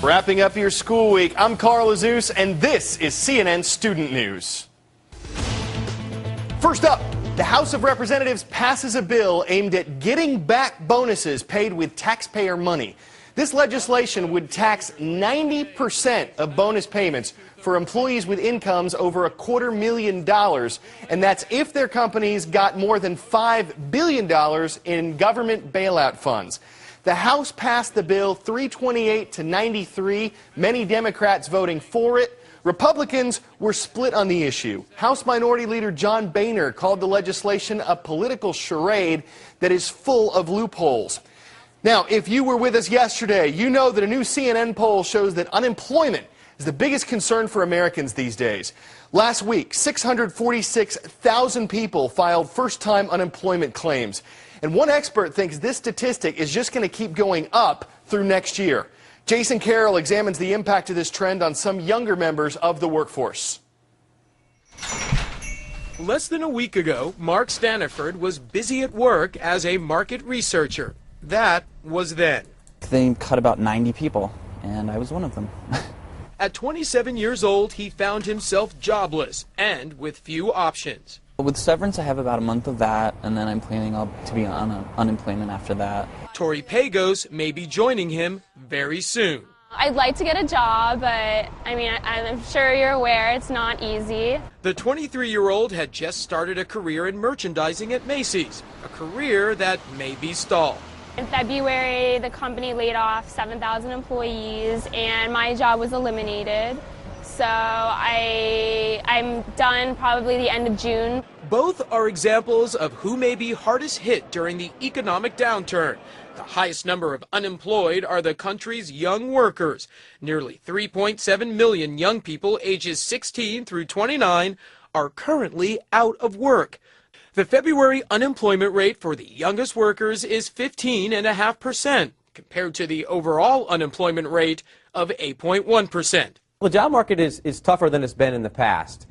Wrapping up your school week, I'm Carl Azus, and this is CNN Student News. First up, the House of Representatives passes a bill aimed at getting back bonuses paid with taxpayer money. This legislation would tax 90% of bonus payments for employees with incomes over $250,000, and that's if their companies got more than $5 billion in government bailout funds. The House passed the bill 328 to 93, many Democrats voting for it. Republicans were split on the issue. House Minority Leader John Boehner called the legislation a political charade that is full of loopholes. Now, if you were with us yesterday, you know that a new CNN poll shows that unemployment is the biggest concern for Americans these days. Last week, 646,000 people filed first-time unemployment claims. And one expert thinks this statistic is just going to keep going up through next year. Jason Carroll examines the impact of this trend on some younger members of the workforce. Less than a week ago, Mark Staniford was busy at work as a market researcher. That was then. They cut about 90 people, and I was one of them. At 27 years old, he found himself jobless and with few options. With severance, I have about a month of that, and then I'm planning to be on unemployment after that. Tori Pagos may be joining him very soon. I'd like to get a job, but I'm sure you're aware it's not easy. The 23-year-old had just started a career in merchandising at Macy's, a career that may be stalled. In February, the company laid off 7,000 employees, and my job was eliminated. So I'm done probably the end of June. Both are examples of who may be hardest hit during the economic downturn. The highest number of unemployed are the country's young workers. Nearly 3.7 million young people ages 16 through 29 are currently out of work. The February unemployment rate for the youngest workers is 15.5%, compared to the overall unemployment rate of 8.1%. Well, the job market is tougher than it's been in the past.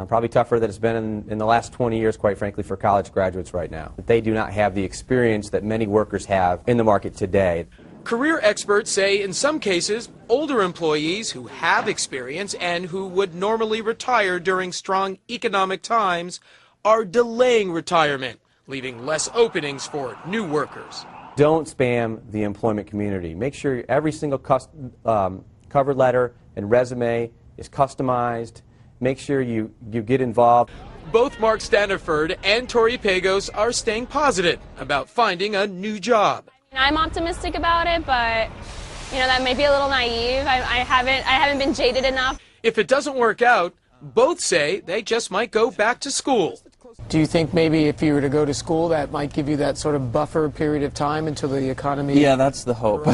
Probably tougher than it's been in the last 20 years, quite frankly, for college graduates right now. They do not have the experience that many workers have in the market today. Career experts say in some cases, older employees who have experience and who would normally retire during strong economic times are delaying retirement, leaving less openings for new workers. Don't spam the employment community. Make sure every single cover letter and resume is customized. Make sure you get involved. Both Mark Staniford and Tori Pagos are staying positive about finding a new job. I'm optimistic about it, but that may be a little naive. I haven't been jaded enough. If it doesn't work out, both say they just might go back to school. Do you think maybe if you were to go to school, that might give you that sort of buffer period of time until the economy... Yeah, that's the hope.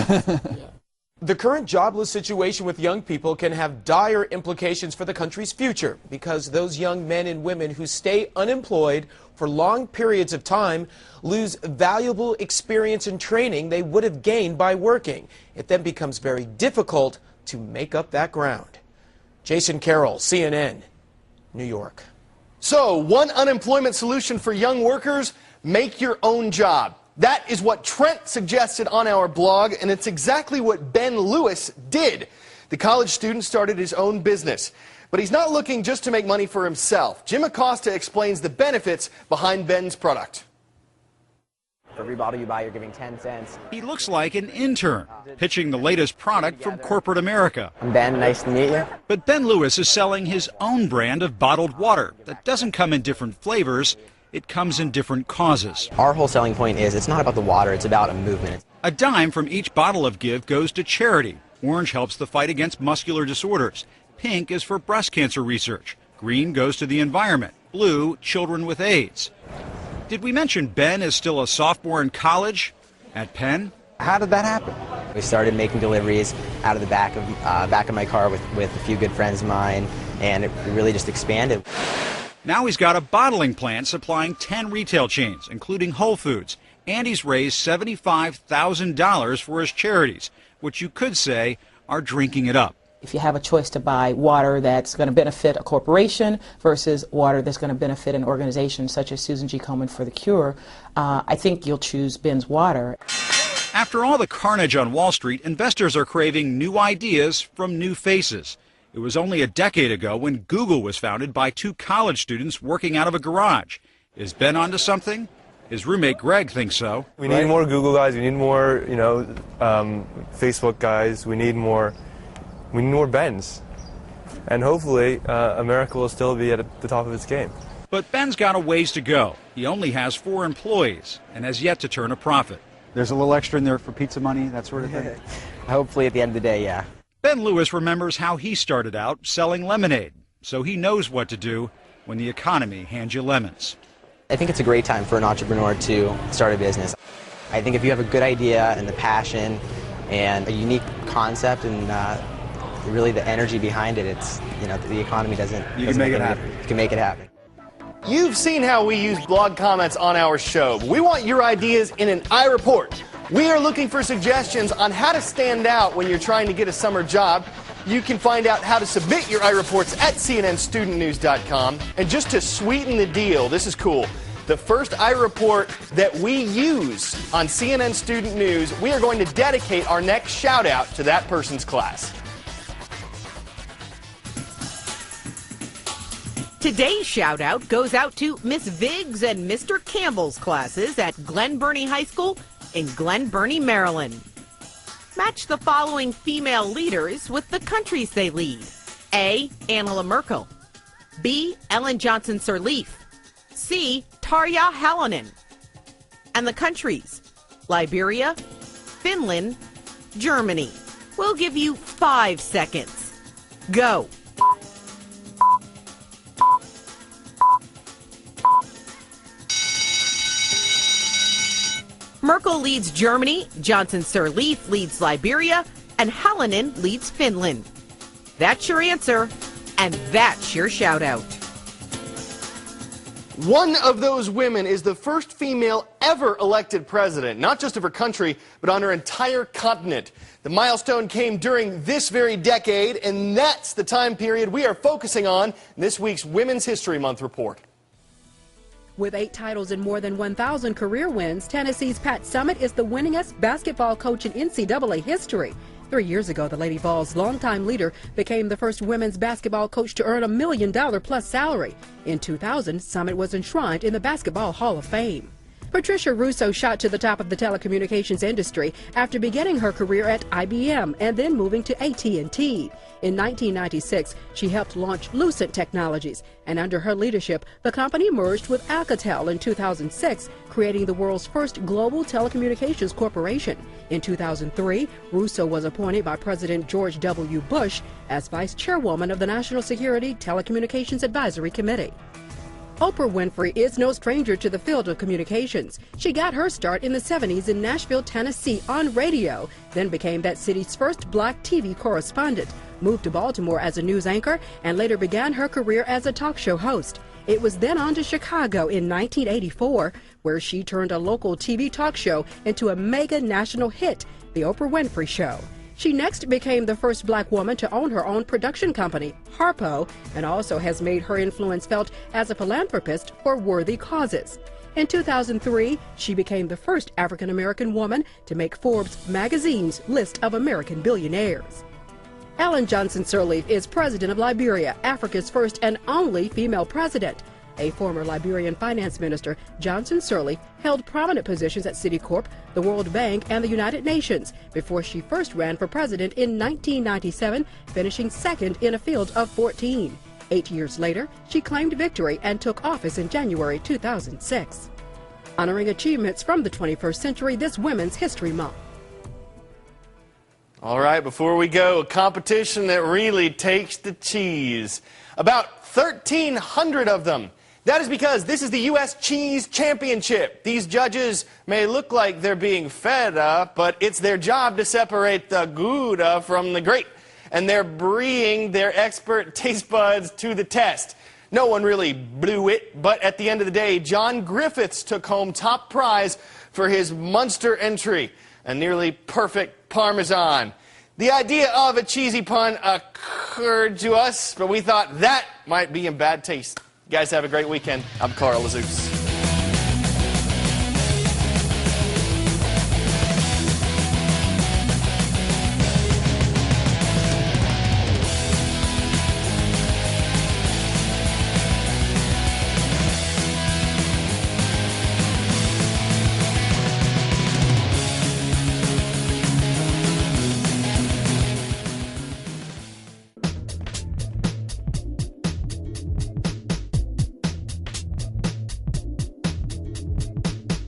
The current jobless situation with young people can have dire implications for the country's future because those young men and women who stay unemployed for long periods of time lose valuable experience and training they would have gained by working. It then becomes very difficult to make up that ground. Jason Carroll, CNN, New York. So, one unemployment solution for young workers: make your own job. That is what Trent suggested on our blog, and it's exactly what Ben Lewis did. The college student started his own business, but he's not looking just to make money for himself. Jim Acosta explains the benefits behind Ben's product. For every bottle you buy, you're giving 10 cents. He looks like an intern, pitching the latest product from corporate America. I'm Ben, nice to meet you. But Ben Lewis is selling his own brand of bottled water that doesn't come in different flavors. It comes in different causes. Our whole selling point is it's not about the water, it's about a movement. A dime from each bottle of Give goes to charity. Orange helps the fight against muscular disorders. Pink is for breast cancer research. Green goes to the environment. Blue, children with AIDS. Did we mention Ben is still a sophomore in college at Penn? How did that happen? We started making deliveries out of the back of my car with a few good friends of mine, and it really just expanded. Now he's got a bottling plant supplying 10 retail chains, including Whole Foods, and he's raised $75,000 for his charities, which you could say are drinking it up. If you have a choice to buy water that's going to benefit a corporation versus water that's going to benefit an organization such as Susan G. Komen for the Cure, I think you'll choose Ben's water. After all the carnage on Wall Street, investors are craving new ideas from new faces. It was only a decade ago when Google was founded by two college students working out of a garage. Is Ben onto something? His roommate Greg thinks so. We need more Google guys. We need more, Facebook guys. We need more Bens. And hopefully, America will still be at the top of its game. But Ben's got a ways to go. He only has 4 employees and has yet to turn a profit. There's a little extra in there for pizza money, that sort of thing? Hopefully at the end of the day, yeah. Ben Lewis remembers how he started out selling lemonade, so he knows what to do when the economy hands you lemons. I think it's a great time for an entrepreneur to start a business. I think if you have a good idea and the passion and a unique concept and really the energy behind it, it's, the economy doesn't... You can make it happen. You can make it happen. You've seen how we use blog comments on our show. We want your ideas in an iReport. We are looking for suggestions on how to stand out when you're trying to get a summer job. You can find out how to submit your iReports at cnnstudentnews.com. And just to sweeten the deal, this is cool. The first iReport that we use on CNN Student News, we are going to dedicate our next shout out to that person's class. Today's shout-out goes out to Miss Viggs and Mr. Campbell's classes at Glen Burnie High School in Glen Burnie, Maryland. Match the following female leaders with the countries they lead. A. Angela Merkel. B. Ellen Johnson Sirleaf. C. Tarja Halonen. And the countries: Liberia, Finland, Germany. We'll give you 5 seconds. Go. Merkel leads Germany, Johnson Sirleaf leads Liberia, and Halonen leads Finland. That's your answer, and that's your shout-out. One of those women is the first female ever elected president, not just of her country, but on her entire continent. The milestone came during this very decade, and that's the time period we are focusing on in this week's Women's History Month report. With 8 titles and more than 1,000 career wins, Tennessee's Pat Summitt is the winningest basketball coach in NCAA history. 3 years ago, the Lady Vols' longtime leader became the first women's basketball coach to earn $1 million plus salary. In 2000, Summitt was enshrined in the Basketball Hall of Fame. Patricia Russo shot to the top of the telecommunications industry after beginning her career at IBM and then moving to AT&T. In 1996, she helped launch Lucent Technologies, and under her leadership, the company merged with Alcatel in 2006, creating the world's first global telecommunications corporation. In 2003, Russo was appointed by President George W. Bush as vice chairwoman of the National Security Telecommunications Advisory Committee. Oprah Winfrey is no stranger to the field of communications. She got her start in the 70s in Nashville, Tennessee on radio, then became that city's first black TV correspondent, moved to Baltimore as a news anchor, and later began her career as a talk show host. It was then on to Chicago in 1984, where she turned a local TV talk show into a mega national hit, The Oprah Winfrey Show. She next became the first black woman to own her own production company, Harpo, and also has made her influence felt as a philanthropist for worthy causes. In 2003, she became the first African-American woman to make Forbes magazine's list of American billionaires. Ellen Johnson Sirleaf is president of Liberia, Africa's first and only female president. A former Liberian finance minister, Johnson Sirleaf held prominent positions at Citicorp, the World Bank, and the United Nations before she first ran for president in 1997, finishing second in a field of 14. 8 years later, she claimed victory and took office in January 2006. Honoring achievements from the 21st century this Women's History Month. All right, before we go, a competition that really takes the cheese. About 1,300 of them. That is because this is the U.S. Cheese Championship. These judges may look like they're being fed up, but it's their job to separate the Gouda from the great. And they're bringing their expert taste buds to the test. No one really blew it, but at the end of the day, John Griffiths took home top prize for his Munster entry, a nearly perfect Parmesan. The idea of a cheesy pun occurred to us, but we thought that might be in bad taste. You guys have a great weekend. I'm Carl Azuz.